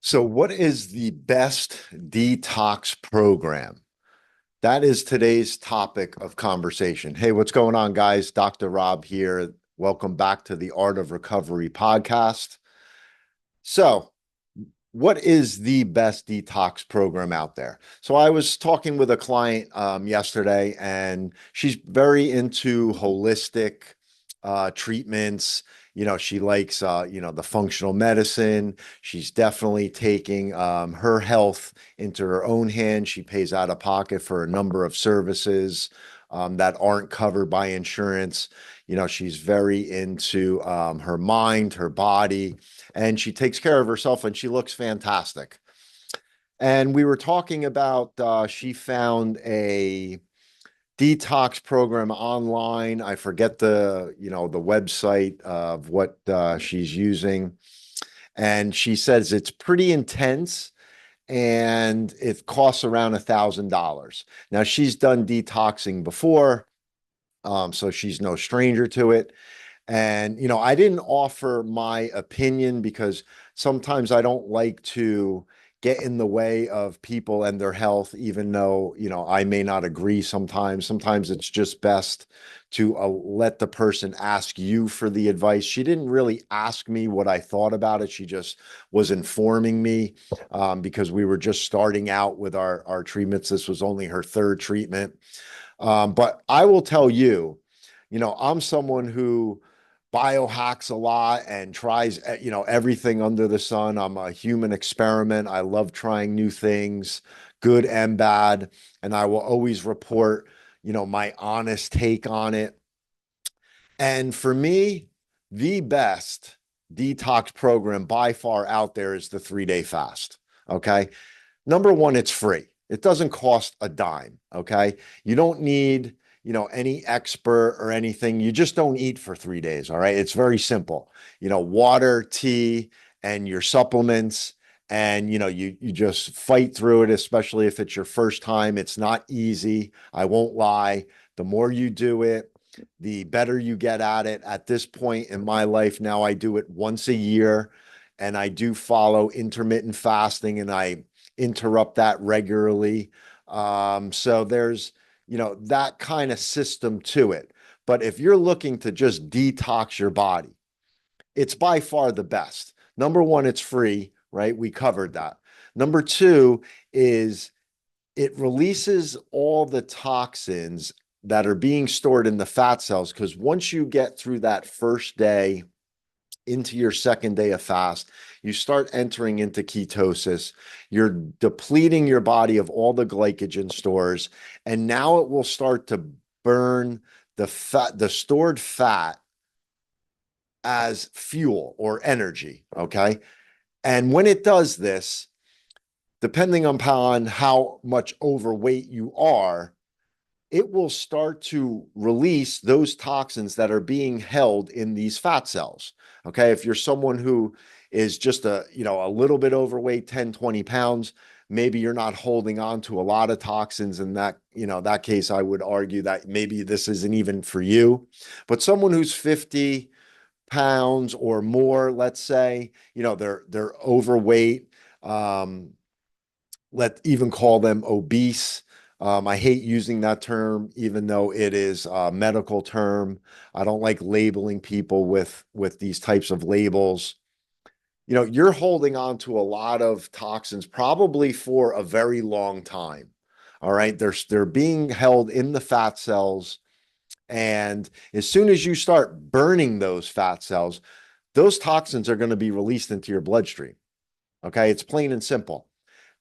So, what is the best detox program? That is today's topic of conversation. Hey, what's going on, guys? Dr. Rob here. Welcome back to the Art of Recovery podcast. So, what is the best detox program out there? So, I was talking with a client yesterday, and she's very into holistic treatments. She likes, the functional medicine. She's definitely taking her health into her own hands. She pays out of pocket for a number of services that aren't covered by insurance. She's very into her mind, her body, and she takes care of herself and she looks fantastic. And we were talking about she found a detox program online. I forget the website of what she's using. And she says it's pretty intense and it costs around $1,000. Now she's done detoxing before, so she's no stranger to it. And, I didn't offer my opinion because sometimes I don't like to get in the way of people and their health, even though, I may not agree sometimes. Sometimes it's just best to let the person ask you for the advice. She didn't really ask me what I thought about it. She just was informing me because we were just starting out with our treatments. This was only her third treatment. But I will tell you, I'm someone who biohacks a lot and tries, everything under the sun. I'm a human experiment. I love trying new things, good and bad. And I will always report, my honest take on it. And for me, the best detox program by far out there is the 3-day fast. Okay. Number one, it's free. It doesn't cost a dime. Okay. You don't need, any expert or anything. You just don't eat for 3 days. All right. It's very simple. Water, tea, and your supplements. And you just fight through it, especially if it's your first time. It's not easy. I won't lie. The more you do it, the better you get at it. At this point in my life now, I do it once a year, and I do follow intermittent fasting, and I interrupt that regularly. So there's, that kind of system to it. But if you're looking to just detox your body, it's by far the best. Number one, it's free, right? We covered that. Number two is it releases all the toxins that are being stored in the fat cells. Because once you get through that first day into your second day of fast, you start entering into ketosis. You're depleting your body of all the glycogen stores, and now it will start to burn the stored fat as fuel or energy. Okay. And when it does this, depending upon how much overweight you are, it will start to release those toxins that are being held in these fat cells. Okay. If you're someone who is just a little bit overweight, 10, 20 pounds, maybe you're not holding on to a lot of toxins. In that case, I would argue that maybe this isn't even for you. But someone who's 50 pounds or more, let's say, they're overweight. Let even call them obese. I hate using that term, even though it is a medical term. I don't like labeling people with these types of labels. You're holding on to a lot of toxins probably for a very long time. All right. They're being held in the fat cells. And as soon as you start burning those fat cells, those toxins are going to be released into your bloodstream. Okay. It's plain and simple.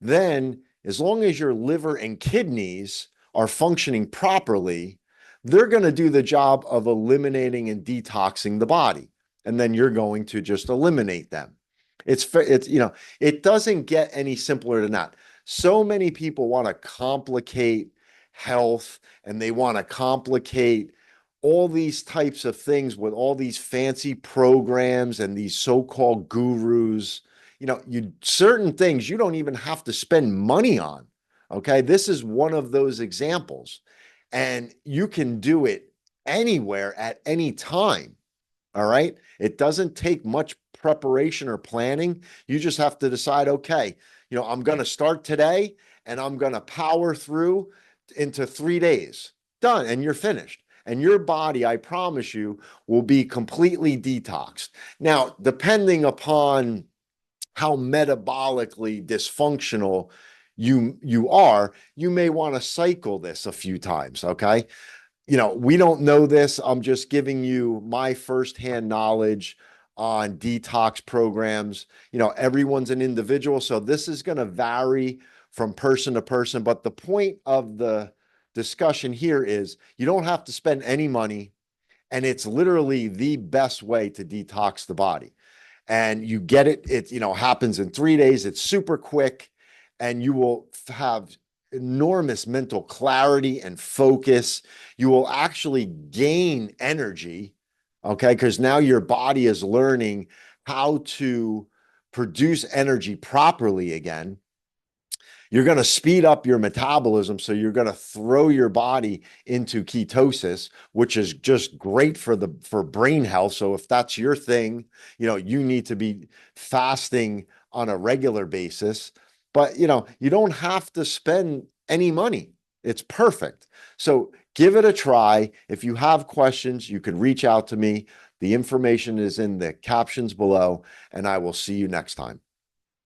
Then, as long as your liver and kidneys are functioning properly, they're going to do the job of eliminating and detoxing the body. And then you're going to just eliminate them. It doesn't get any simpler than that. So many people want to complicate health, and they want to complicate all these types of things with all these fancy programs and these so-called gurus. Certain things you don't even have to spend money on. Okay. This is one of those examples, and you can do it anywhere at any time. All right. It doesn't take much preparation or planning. You just have to decide, okay, I'm going to start today and I'm going to power through into 3 days. Done. And you're finished. And your body, I promise you, will be completely detoxed. Now, depending upon how metabolically dysfunctional you are, you may want to cycle this a few times, okay? We don't know this. I'm just giving you my firsthand knowledge on detox programs. Everyone's an individual, so this is going to vary from person to person. But the point of the discussion here is you don't have to spend any money, and it's literally the best way to detox the body. And you get it. It happens in 3 days. It's super quick, and you will have enormous mental clarity and focus. You will actually gain energy, okay? Because now your body is learning how to produce energy properly again. You're going to speed up your metabolism, so you're going to throw your body into ketosis, which is just great for brain health. So if that's your thing, you need to be fasting on a regular basis. But you don't have to spend any money. It's perfect. So give it a try. If you have questions, you can reach out to me. The information is in the captions below, and I will see you next time.